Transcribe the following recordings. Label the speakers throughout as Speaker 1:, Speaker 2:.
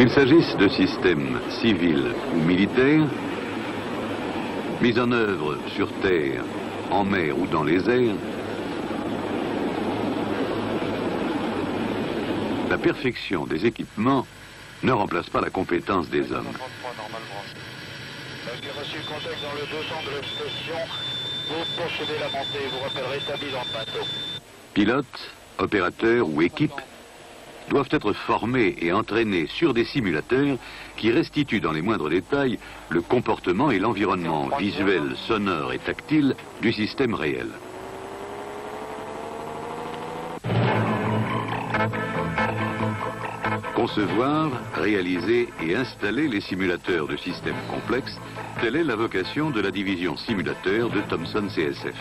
Speaker 1: Qu'il s'agisse de systèmes civils ou militaires, mis en œuvre sur terre, en mer ou dans les airs, la perfection des équipements ne remplace pas la compétence des hommes.
Speaker 2: J'ai reçu contact dans le 200 de l'explosion. Vous poursuivez la montée, vous repérez établi dans le bateau.
Speaker 1: Pilotes, opérateurs ou équipes doivent être formés et entraînés sur des simulateurs qui restituent dans les moindres détails le comportement et l'environnement visuel, sonore et tactile du système réel. Concevoir, réaliser et installer les simulateurs de systèmes complexes, telle est la vocation de la division simulateur de Thomson CSF.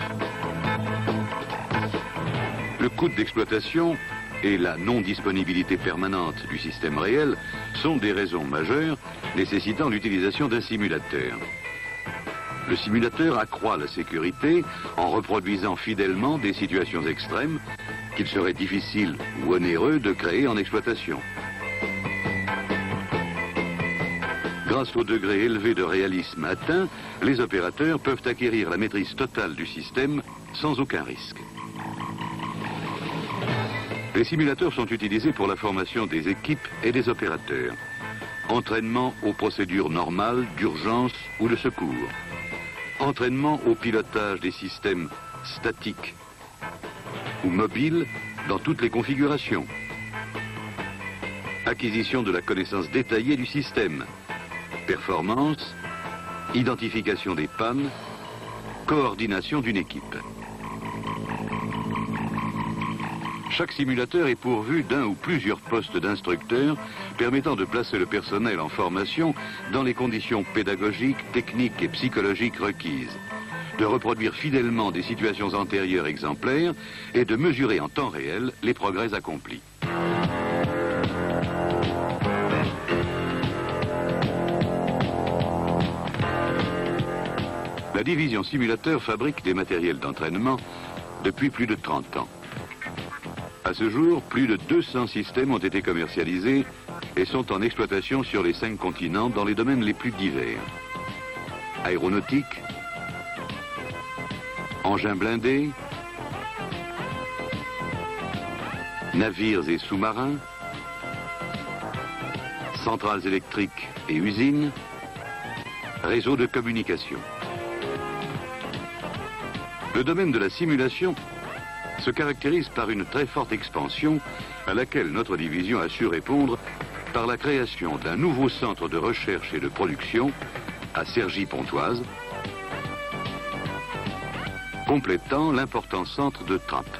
Speaker 1: Le coût d'exploitation et la non-disponibilité permanente du système réel sont des raisons majeures nécessitant l'utilisation d'un simulateur. Le simulateur accroît la sécurité en reproduisant fidèlement des situations extrêmes qu'il serait difficile ou onéreux de créer en exploitation. Grâce au degré élevé de réalisme atteint, les opérateurs peuvent acquérir la maîtrise totale du système sans aucun risque. Les simulateurs sont utilisés pour la formation des équipes et des opérateurs. Entraînement aux procédures normales, d'urgence ou de secours. Entraînement au pilotage des systèmes statiques ou mobiles dans toutes les configurations. Acquisition de la connaissance détaillée du système. Performance, identification des pannes, coordination d'une équipe. Chaque simulateur est pourvu d'un ou plusieurs postes d'instructeurs permettant de placer le personnel en formation dans les conditions pédagogiques, techniques et psychologiques requises, de reproduire fidèlement des situations antérieures exemplaires et de mesurer en temps réel les progrès accomplis. La division simulateur fabrique des matériels d'entraînement depuis plus de 30 ans. À ce jour, plus de 200 systèmes ont été commercialisés et sont en exploitation sur les 5 continents dans les domaines les plus divers. Aéronautique, engins blindés, navires et sous-marins, centrales électriques et usines, réseaux de communication. Le domaine de la simulation se caractérise par une très forte expansion à laquelle notre division a su répondre par la création d'un nouveau centre de recherche et de production à Cergy-Pontoise, complétant l'important centre de Trappes.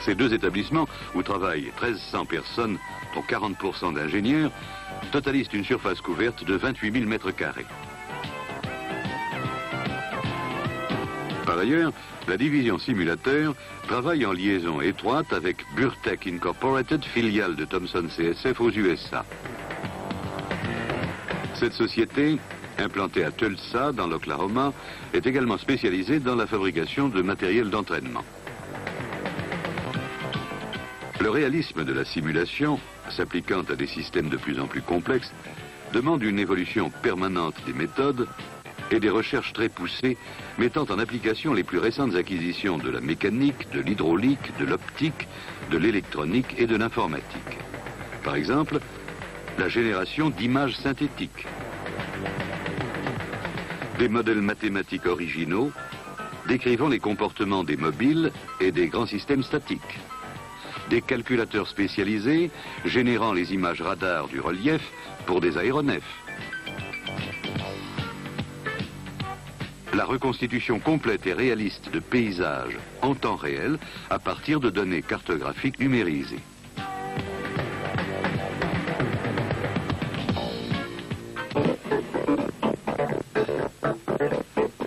Speaker 1: Ces deux établissements, où travaillent 1300 personnes, dont 40% d'ingénieurs, totalisent une surface couverte de 28 000 mètres carrés. Par ailleurs, la division simulateur travaille en liaison étroite avec Burtech Incorporated, filiale de Thomson CSF aux USA. Cette société, implantée à Tulsa, dans l'Oklahoma, est également spécialisée dans la fabrication de matériel d'entraînement. Le réalisme de la simulation, s'appliquant à des systèmes de plus en plus complexes, demande une évolution permanente des méthodes et des recherches très poussées mettant en application les plus récentes acquisitions de la mécanique, de l'hydraulique, de l'optique, de l'électronique et de l'informatique. Par exemple, la génération d'images synthétiques, des modèles mathématiques originaux décrivant les comportements des mobiles et des grands systèmes statiques, des calculateurs spécialisés générant les images radar du relief pour des aéronefs, la reconstitution complète et réaliste de paysages en temps réel à partir de données cartographiques numérisées.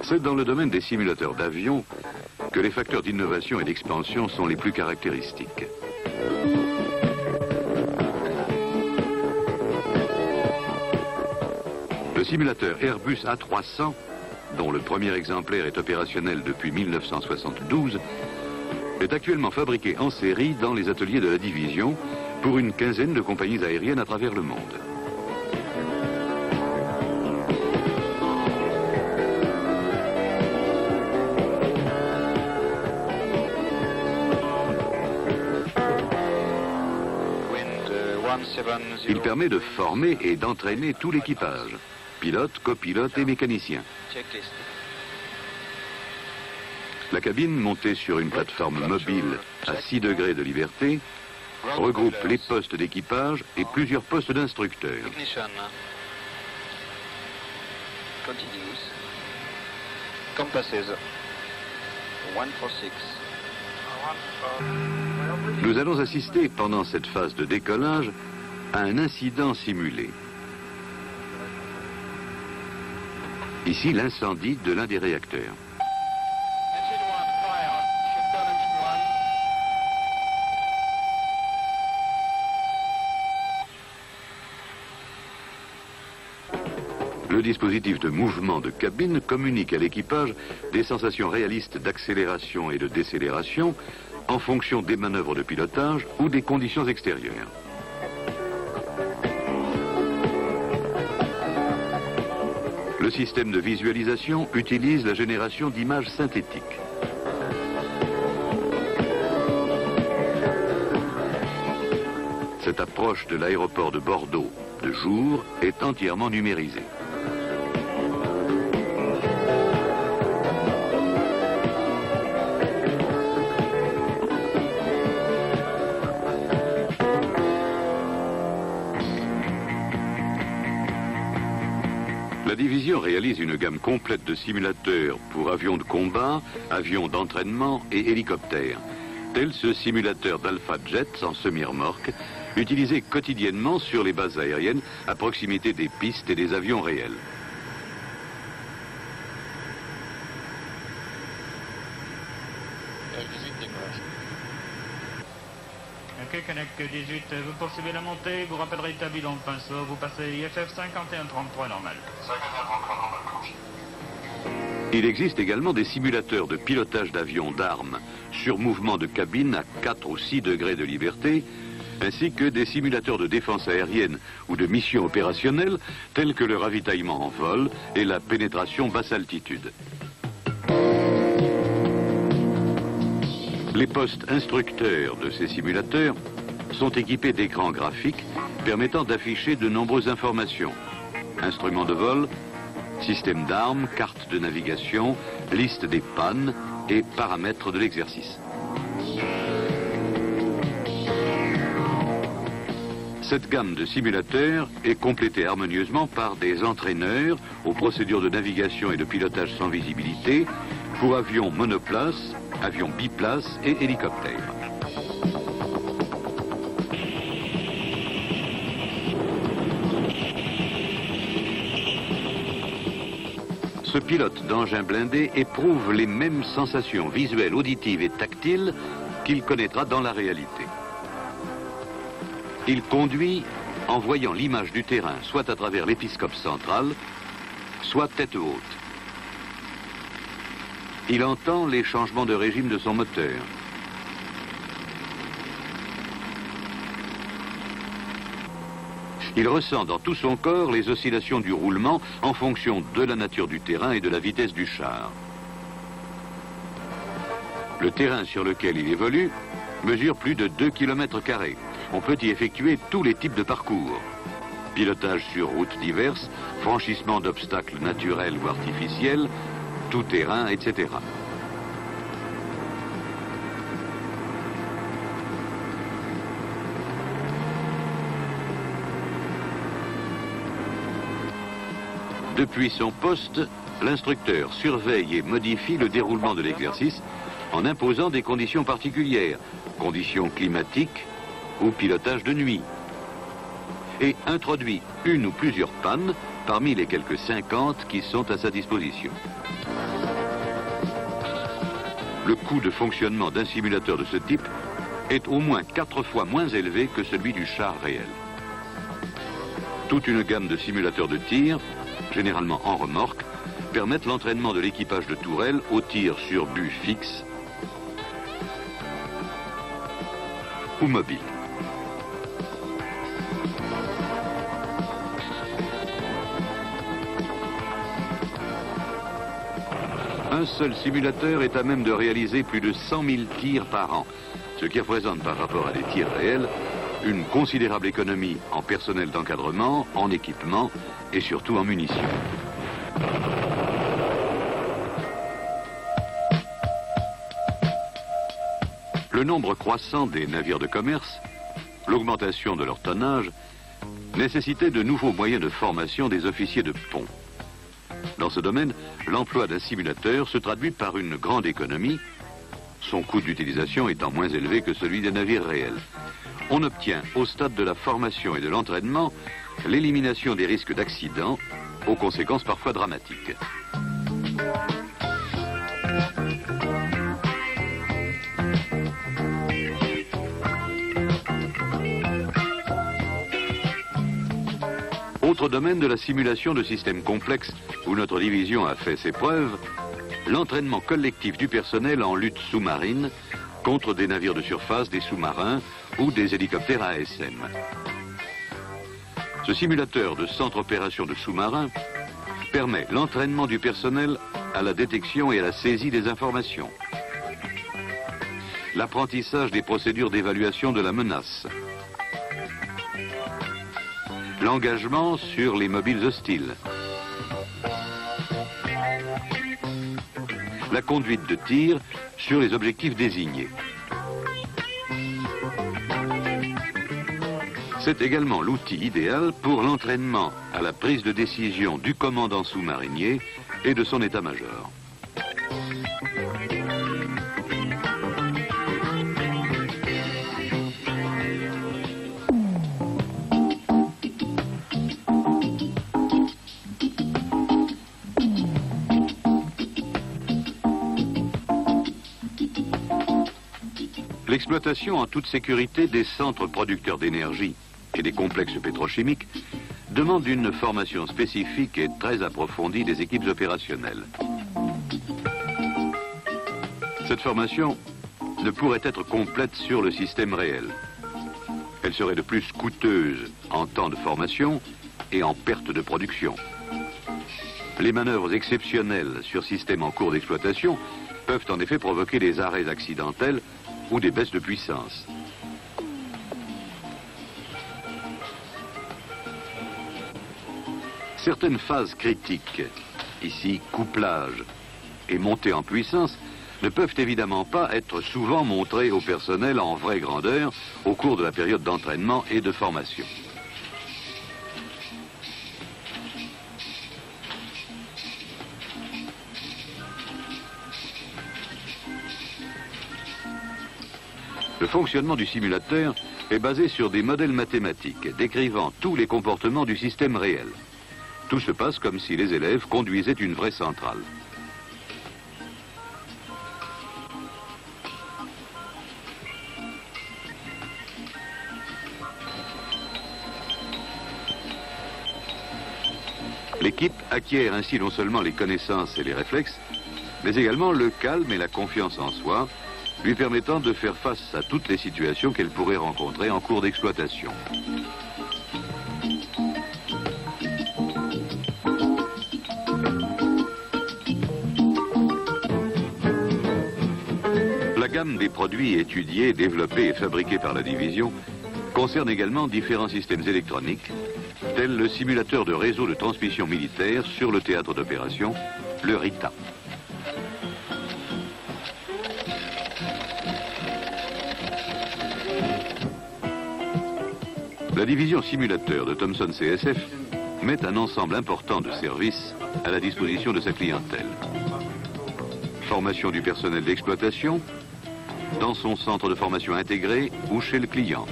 Speaker 1: C'est dans le domaine des simulateurs d'avions que les facteurs d'innovation et d'expansion sont les plus caractéristiques. Le simulateur Airbus A300, dont le premier exemplaire est opérationnel depuis 1972, est actuellement fabriqué en série dans les ateliers de la division pour une quinzaine de compagnies aériennes à travers le monde. Il permet de former et d'entraîner tout l'équipage, pilotes, copilotes et mécaniciens. La cabine, montée sur une plateforme mobile à 6 degrés de liberté, regroupe les postes d'équipage et plusieurs postes d'instructeurs. Nous allons assister pendant cette phase de décollage à un incident simulé. Ici, l'incendie de l'un des réacteurs. Le dispositif de mouvement de cabine communique à l'équipage des sensations réalistes d'accélération et de décélération en fonction des manœuvres de pilotage ou des conditions extérieures. Le système de visualisation utilise la génération d'images synthétiques. Cette approche de l'aéroport de Bordeaux de jour est entièrement numérisée. La division réalise une gamme complète de simulateurs pour avions de combat, avions d'entraînement et hélicoptères, tel ce simulateur d'Alpha Jet en semi-remorque, utilisé quotidiennement sur les bases aériennes à proximité des pistes et des avions réels.
Speaker 3: Ok, Connect 18, vous poursuivez la montée, vous rappellerez établi dans le pinceau, vous passez IFF 5133 normal. 5133 normal.
Speaker 1: Il existe également des simulateurs de pilotage d'avions d'armes sur mouvement de cabine à 4 ou 6 degrés de liberté, ainsi que des simulateurs de défense aérienne ou de missions opérationnelles tels que le ravitaillement en vol et la pénétration basse altitude. Les postes instructeurs de ces simulateurs sont équipés d'écrans graphiques permettant d'afficher de nombreuses informations. Instruments de vol, système d'armes, carte de navigation, liste des pannes et paramètres de l'exercice. Cette gamme de simulateurs est complétée harmonieusement par des entraîneurs aux procédures de navigation et de pilotage sans visibilité pour avions monoplaces, avions biplaces et hélicoptères. Ce pilote d'engin blindé éprouve les mêmes sensations visuelles, auditives et tactiles qu'il connaîtra dans la réalité. Il conduit en voyant l'image du terrain, soit à travers l'épiscope central, soit tête haute. Il entend les changements de régime de son moteur. Il ressent dans tout son corps les oscillations du roulement en fonction de la nature du terrain et de la vitesse du char. Le terrain sur lequel il évolue mesure plus de 2 km². On peut y effectuer tous les types de parcours. Pilotage sur routes diverses, franchissement d'obstacles naturels ou artificiels, tout terrain, etc. Depuis son poste, l'instructeur surveille et modifie le déroulement de l'exercice en imposant des conditions particulières, conditions climatiques ou pilotage de nuit, et introduit une ou plusieurs pannes parmi les quelques 50 qui sont à sa disposition. Le coût de fonctionnement d'un simulateur de ce type est au moins 4 fois moins élevé que celui du char réel. Toute une gamme de simulateurs de tir, généralement en remorque, permettent l'entraînement de l'équipage de tourelle au tir sur but fixe ou mobile. Un seul simulateur est à même de réaliser plus de 100 000 tirs par an, ce qui représente par rapport à des tirs réels une considérable économie en personnel d'encadrement, en équipement et surtout en munitions. Le nombre croissant des navires de commerce, l'augmentation de leur tonnage, nécessitait de nouveaux moyens de formation des officiers de pont. Dans ce domaine, l'emploi d'un simulateur se traduit par une grande économie, son coût d'utilisation étant moins élevé que celui des navires réels. On obtient, au stade de la formation et de l'entraînement, l'élimination des risques d'accidents, aux conséquences parfois dramatiques. Autre domaine de la simulation de systèmes complexes où notre division a fait ses preuves, l'entraînement collectif du personnel en lutte sous-marine contre des navires de surface, des sous-marins ou des hélicoptères ASM. Ce simulateur de centre opération de sous-marins permet l'entraînement du personnel à la détection et à la saisie des informations, l'apprentissage des procédures d'évaluation de la menace, l'engagement sur les mobiles hostiles, la conduite de tir sur les objectifs désignés. C'est également l'outil idéal pour l'entraînement à la prise de décision du commandant sous-marinier et de son état-major. L'exploitation en toute sécurité des centres producteurs d'énergie et des complexes pétrochimiques demande une formation spécifique et très approfondie des équipes opérationnelles. Cette formation ne pourrait être complète sur le système réel. Elle serait de plus coûteuse en temps de formation et en perte de production. Les manœuvres exceptionnelles sur système en cours d'exploitation peuvent en effet provoquer des arrêts accidentels ou des baisses de puissance. Certaines phases critiques, ici couplage et montée en puissance, ne peuvent évidemment pas être souvent montrées au personnel en vraie grandeur au cours de la période d'entraînement et de formation. Le fonctionnement du simulateur est basé sur des modèles mathématiques décrivant tous les comportements du système réel. Tout se passe comme si les élèves conduisaient une vraie centrale. L'équipe acquiert ainsi non seulement les connaissances et les réflexes, mais également le calme et la confiance en soi, lui permettant de faire face à toutes les situations qu'elle pourrait rencontrer en cours d'exploitation. La gamme des produits étudiés, développés et fabriqués par la division concerne également différents systèmes électroniques, tels le simulateur de réseau de transmission militaire sur le théâtre d'opération, le RITA. La division simulateur de Thomson CSF met un ensemble important de services à la disposition de sa clientèle. Formation du personnel d'exploitation, dans son centre de formation intégré ou chez le client.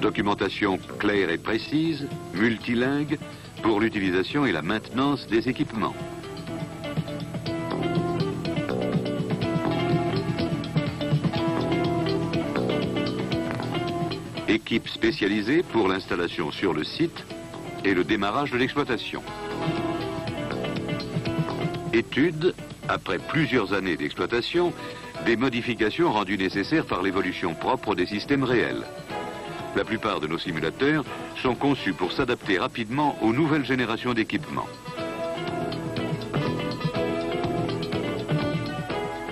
Speaker 1: Documentation claire et précise, multilingue, pour l'utilisation et la maintenance des équipements. Équipe spécialisée pour l'installation sur le site et le démarrage de l'exploitation. Étude, après plusieurs années d'exploitation, des modifications rendues nécessaires par l'évolution propre des systèmes réels. La plupart de nos simulateurs sont conçus pour s'adapter rapidement aux nouvelles générations d'équipements.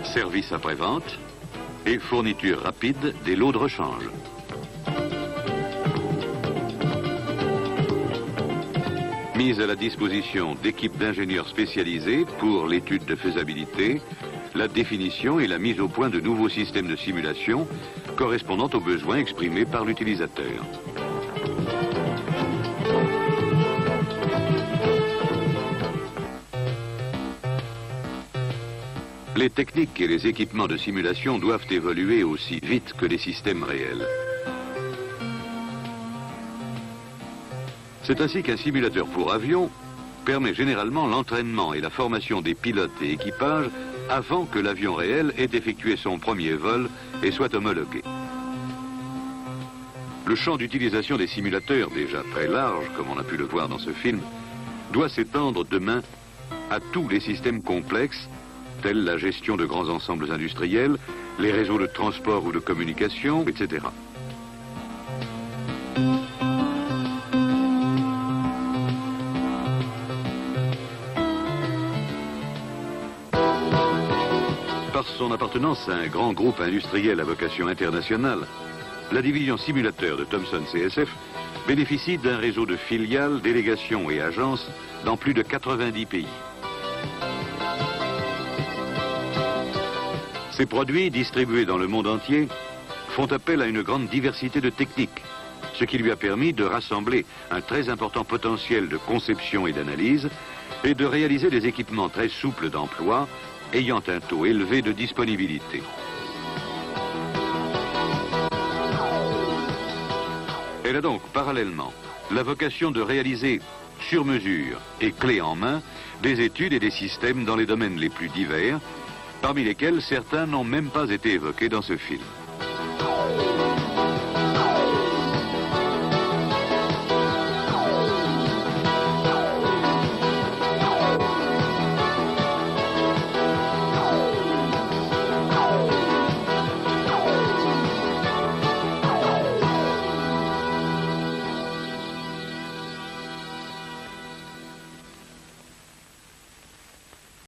Speaker 1: Service après-vente et fourniture rapide des lots de rechange. Mise à la disposition d'équipes d'ingénieurs spécialisés pour l'étude de faisabilité, la définition et la mise au point de nouveaux systèmes de simulation correspondant aux besoins exprimés par l'utilisateur. Les techniques et les équipements de simulation doivent évoluer aussi vite que les systèmes réels. C'est ainsi qu'un simulateur pour avion permet généralement l'entraînement et la formation des pilotes et équipages avant que l'avion réel ait effectué son premier vol et soit homologué. Le champ d'utilisation des simulateurs, déjà très large, comme on a pu le voir dans ce film, doit s'étendre demain à tous les systèmes complexes, tels la gestion de grands ensembles industriels, les réseaux de transport ou de communication, etc. Par son appartenance à un grand groupe industriel à vocation internationale, la division simulateur de Thomson CSF bénéficie d'un réseau de filiales, délégations et agences dans plus de 90 pays. Ces produits, distribués dans le monde entier, font appel à une grande diversité de techniques, ce qui lui a permis de rassembler un très important potentiel de conception et d'analyse et de réaliser des équipements très souples d'emploi, ayant un taux élevé de disponibilité. Elle a donc parallèlement la vocation de réaliser sur mesure et clé en main des études et des systèmes dans les domaines les plus divers, parmi lesquels certains n'ont même pas été évoqués dans ce film.